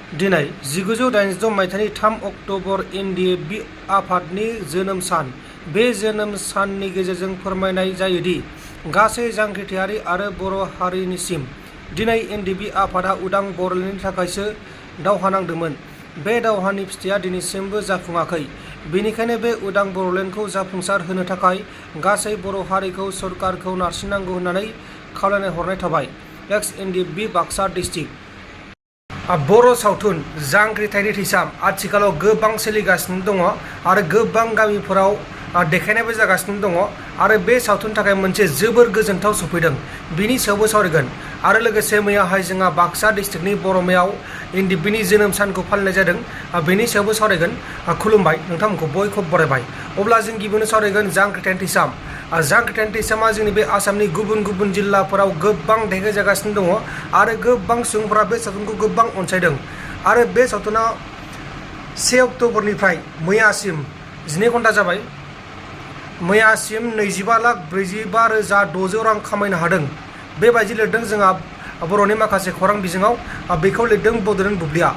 दिनै 1986 मायथाइनि 3 October NDFB आफादनि जोनोम सान। बे जोनोम साननि गेजेरजों फोरमायनाय जायोदि गासै जांख्रिथायारि आरो बर' हारिनिसिम दिनै एनडिएफबि आफादा उदां बर'लेण्डनि थाखायसो दावहा नांदोंमोन। बे दावहानि फिथाइया दिनैसिमबो जाफुङाखै। बेनिखायनो बे उदां बर'लेण्डखौ जाफुंसार होनो थाखाय गासै बर' हारिखौ सरकारखौ नारसिननांगौ होननानै खावलायनाय हरनाय थाबाय। एक्स एनडिएफबि बाक्सा डिस्ट्रिक्ट। बर' सावथुन जांख्रिथायनि थैसाम आथिखालाव गोबां सोलिगासिनो दङ आरो गोबां गामिफोराव देखायनायबो जागासिनो दङ आरो बे सावथुननि थाखाय मोनसे जोबोर गोजोनथाव सफैदों। बिनि सायावबो सावरायगोन आरो लोगोसे मैयाहाय जोंहा बाक्सा डिस्ट्रिक्टनि बर'मायाव एनडिएफबिनि जोनोम सानखौ फालिनाय जादों। बेनि सायावबो सावरायगोन। खुलुमबाय, नोंथांमोनखौ बयखौबो बरायबाय। अब्ला जों गिबियावनो सावरायगोन जांख्रिथायनि थैसाम। जांख्रिथायनि थैसामा जोंनि बे आसामनि गुबुन गुबुन जिल्लाफोराव गोबां देखाय जागासिनो दङ आरो गोबां सुबुंफोरा बे सावथुनखौ गोबां अनसायदों आरो बे सावथुना 1 अक्ट'बरनिफ्राय मैयासिम 12 घन्टा जाबाय। मैयासिम 25,45,600 रां खामायनो हादों। बेबायदि लिरदों जोंहा बर'नि माखासे खौरां बिजोङाव। बेखौ लिरदों बड'लेण्ड बुब्लिया।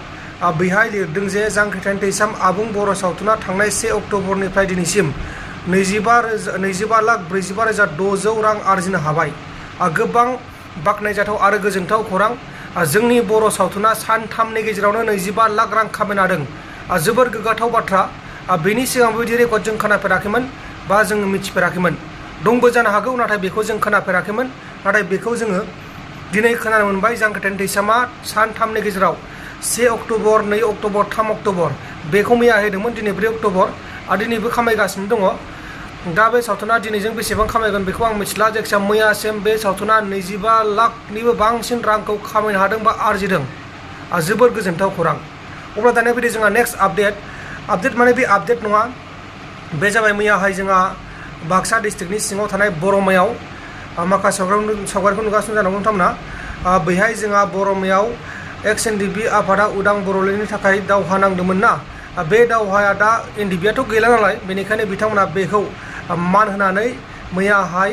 बेहाय लिरदों जे जांख्रिथायनि थैसाम आबुं बर' सावथुना थांनाय 1 अक्ट'बरनिफ्राय दिनैसिम 25,45,600 रां आरजिनो हाबाय। गोबां बाख्नायजाथाव आरो गोजोनथाव खौरां। जोंनि बर' सावथुना सानथामनि गेजेरावनो 25 लाख रां खामायनो हादों। जोबोर गोग्गाथाव बाथ्रा। बेनि सिगां बेबायदि रेकर्ड जों खोनाफेराखैमोन बा जों मिथिफेराखैमोन। दंबो जानो हागौ, नाथाय बेखौ जों खोनाफेराखैमन। नाथाय बेखौ जोङो दिनै खोनानो मोनबाय। जांख्रिथायनि थैसामा सानथामनि गेजेराव 1 अक्ट'बर, 2 अक्ट'बर, 3 अक्ट'बर बेखौ मैया होदोंमोन। दिनै 4 अक्ट'बर आरो दिनैबो खामायगासिनो दङ। दा बे सावथुना दिनैजों बेसेबां खामायगोन बेखौ आं मिथिला। जायखिजाया मैयासिम बे सावथुना 25 लाखनिबो बांसिन रांखौ खामायनो हादों बा आरजिदों। जोबोर गोजोनथाव खौरां। अब्ला दानिया फैदो जोंहा नेक्स्ट आपडेट माने बे आपडेट नङा, बे जाबाय मैयाहाय जोंहा बाक्सा डिस्ट्रिक्टनि सिङाव थानाय बर'मायाव माखासे सावगारिखौ नुगासिनो जानांगौ नोंथांमोना। बेहाय जोंहा बर'मायाव एक्स एनडिएफबि आफादा उदां बर'लेण्डनि थाखाय दावहा नांदोंमोन ना। बे दावहाया दा एनडिएफबिआथ' गैला नालाय, बेनिखायनो बिथांमोना बेखौ मान होनानै मैयाहाय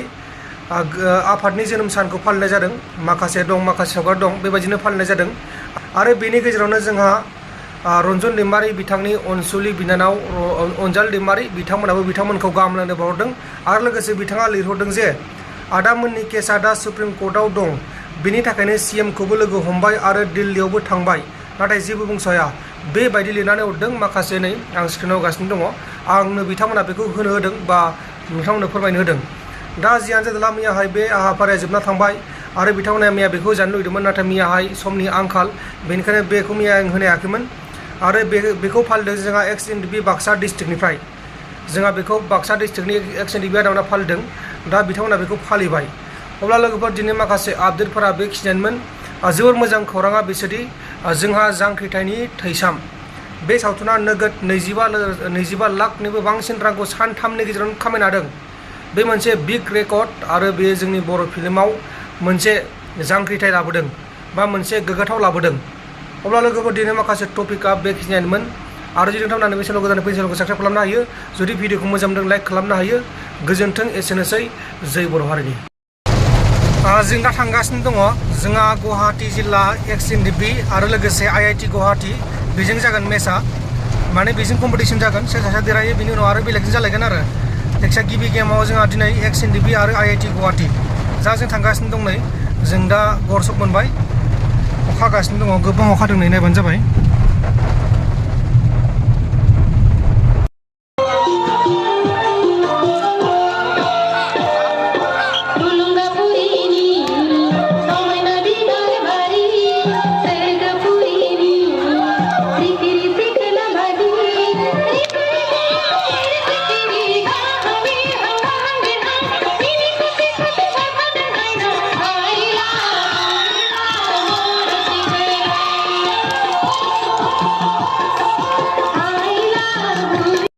आफादनि जोनोम सानखौ फालिनाय जादों। माखासे सावगारि दं, बेबायदिनो फालिनाय जादों। आरो बेनि गेजेरावनो जोंहा रन्जन दैमारि बिथांनि अनसुलि बिनानाव अनजाल दैमारि बिथांमोनाबो बिथांमोनखौ गाहाम हामलायनाय बावहरदों। आरो लोगोसे बिथाङा लिरहरदों जे आदामोननि केसआ दा सुप्रिम कर्टआव दं, बिनि थाखायनो CMखौबो लोगो हमबाय आरो दिल्लीयावबो थांबाय, नाथाय जेबो बुंस'या। बेबायदि लिरनानै हरदों। माखासे नै आं स्क्रिनाव होगासिनो दङ। आंनो बिथांमोना बेखौ होनो होदों बा नोंथांमोननो फोरमायनो होदों। दा जियानो जादोंला मैयाहाय बे हाबाफारिया जोबना थांबाय आरो बिथांमोना मैया बेखौ जानो लुबैदोंमोन, नाथाय मैयाहाय समनि आंखाल, बेनिखायनो बेखौ मैया आं होनो हायाखैमोन। आरो बेखौ फालिदों जोंहा एक्स एनडिएफबि बाक्सा डिस्ट्रिक्टनिफ्राय। जोंहा बेखौ बाक्सा डिस्ट्रिक्टनि एक्स एनडिएफबि आदामोना फालिदों। दा बिथांमोना बेखौ फालिबाय। अब्ला लोगोफोर दिनै माखासे आपडेटफोरा बेखिनियानोमोन। जोबोर मोजां खौराङा बिसोरदि जोंहा जांख्रिथायनि थैसाम बे सावथुना नोगोद 25 लाखनिबो बांसिन रांखौ सानथामनि गेजेरावनो खामायनो हादों। बे मोनसे बिग रेकर्ड आरो बेयो जोंनि बर' फिल्माव मोनसे जांख्रिथाय लाबोदों बा मोनसे गोग्गाथाव लाबोदों। अब्ला लोगोफोर दिनै माखासे टपिकआ बेखिनियानोमोन। आरो जुदि नोंथांमोना बे चेनेलखौ गोदान फैनाय साबस्क्राइब खालामनो हायो। जुदि भिडिअखौ मोजां मोनदों लाइक खालामनो हायो। गोजोन्थों, एसेनोसै। जै बर' हारिनि। जों दा थांगासिनो दङ जोंहा गुवाहाटि जिल्ला एक्स एनडिएफबि आरो लोगोसे IIT गुवाहाटि बेजों जागोन मेचआ। माने बेजों कम्पिटिसन जागोन, सोर सासेया देरहायो बिनि उनाव आरो बेलेगजों जालायगोन आरो। जायखिया गिबि गेमाव जोंहा दिनै एक्स एनडिएफबि आरो IIT गुवाहाटि जा जों थांगासिनो दं। नै जों दा गरसक मोनबाय, अखा हागासिनो दङ, गोबां अखा हादों। नै नायबानो जाबाय।